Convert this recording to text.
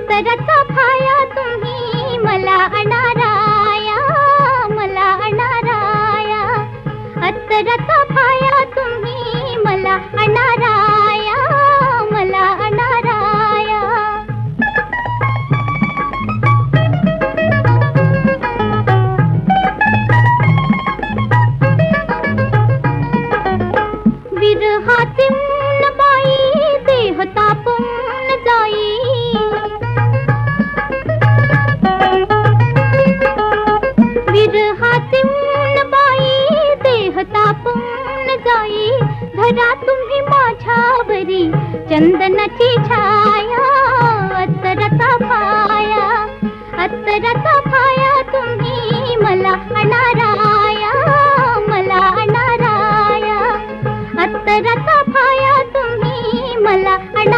अत्तराचा फाया तुम्ही मला अनाराया, मला अनाराया. अत्तराचा फाया तुम्ही मला अनाराया, मला अनाराया. विरहाचे ऊन बाई देह तापून जाई. विरहाचे ऊन बाई देह तापून जाई. धरा तुम्ही माझ्यावरी चंदनाची छाया.